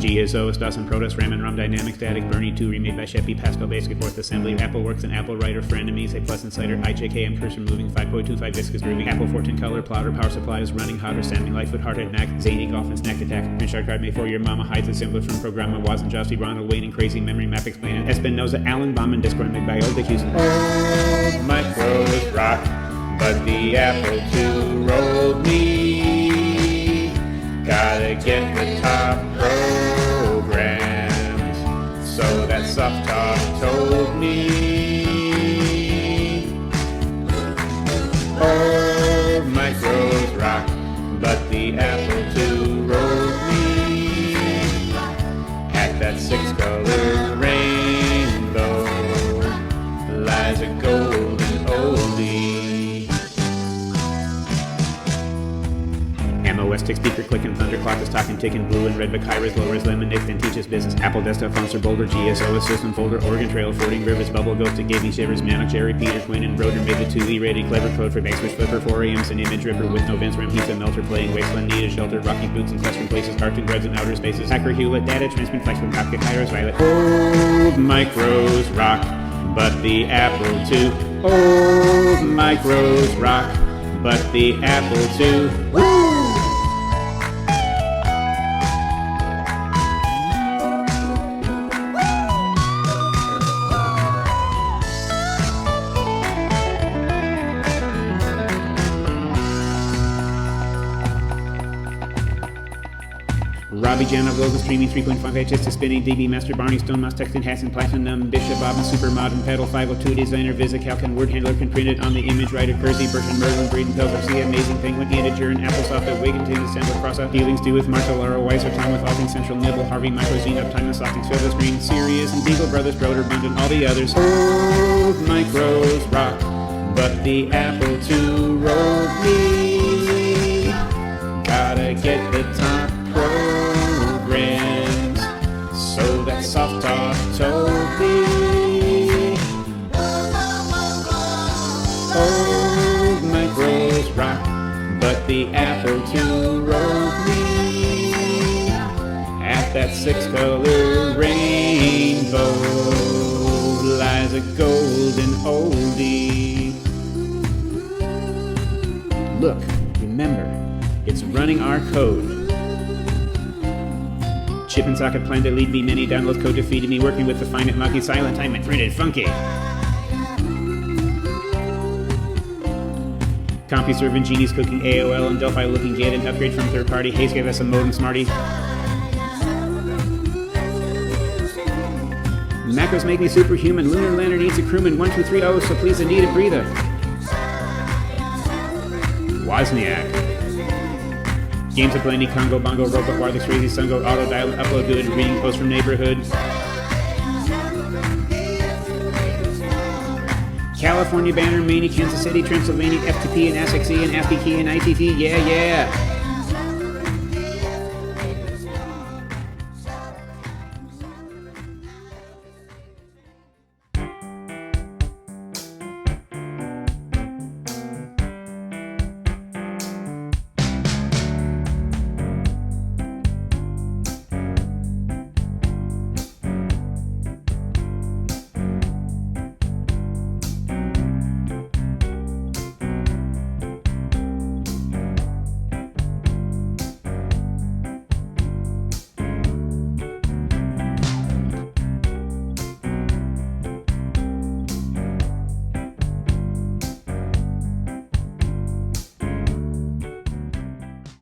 GSOS, DOS, and ProDOS, RAM and ROM, Dynamic Static, Bernie 2, remade by Sheppy, Pascal, Basic, Fourth Assembly, AppleWorks and Apple Writer, frenemies, A plus inCider, IJKM, cursor moving, 5.25 viscous grooving, Apple 14 color, plotter, power supplies, running hotter, Sammy, Lightfoot, Hardhead, Mack, Zany, golf, and snack attack, Pinchard card made for your mama, Hyde, assembler from Programma, Woz and Jobs Steve, Ronald Wayne, and crazy mem'ry, map, explainin, Espinosa, Allen, Bomb, and Discord made by old Houston. Oh, micros rock, but the Apple II rolled me. Gotta get the top programs, so that soft talk told me. Oh, micros rock, but the Apple II rolled me. At that 6-color rainbow lies a golden oldie. MOS tick, speaker clicking, thunder clock is talking, ticking, blue and red, Bakira's low res, lemonade, then teaches business. Apple desktop, fonts are bolder, GSOS system folder, Oregon Trail, Fording Rivers, Bubble Ghost, it gave me shivers, Manic Cherry, Peter Quinn, and Broder made the 2E rated, clever code for Bankswitch Flipper, 4 AMs, an image ripper with no vents, RAM, pizza melter, playing wasteland, needed shelter, rocky boots and custom places, cartoon breads and outer spaces, hacker Hewlett, data, transmit, flex from Kafka, Kairos, Violet. Old micros rock, but the Apple II. Old micros rock, but the Apple II. Woo! Robbie Jana, Global Streaming, 3.5 HS to Spinning, DB Master, Barney, Stone Mouse, Texting, Hassan, Platinum, Bishop, Bob, and Super Modern, Pedal, 502, Designer, VisiCalc, and Word Handler can print it on the image writer, Kersey, Bertrand, Merlin, Breeden, Pell, Garcia, Amazing Penguin, Integer, and Applesoft, Wigginton, Assembler, Crossout, Dealings, Do with Martha, Laura, Weiser, Tom with All Things Central, Nibble, Harvey, Microzine, Uptime, and Softing, Silver Screen, Sirius, and Beagle Brothers, Broder, Bund, and all the others. Old micros rock, but the Apple II rolled me. Gotta get the top programs, so that soft talk told me. Old micros rock, but the Apple II rolled me. At that 6-color rainbow lies a golden oldie. Look, remember, it's running our code. Chip and socket plan to lead me, many downloads code defeated me, working with the fine at Lucky Silent Time and printed funky. CompuServe and Genie's cooking, AOL and Delphi looking, get an upgrade from third party, Hayes gave us a modem smarty. Macros make me superhuman, Lunar Lander needs a crewman, 1, 2, 3, oh, so please I need a breather. Wozniak. Games of Blendy, Congo, Bongo, Robot, Wireless, Crazy, Sungo, Auto Dial, Upload Good, Reading Post from Neighborhood. California Banner, Mania, Kansas City, Transylvania, FTP, and ASXE, and FBK, and ITT, yeah, yeah.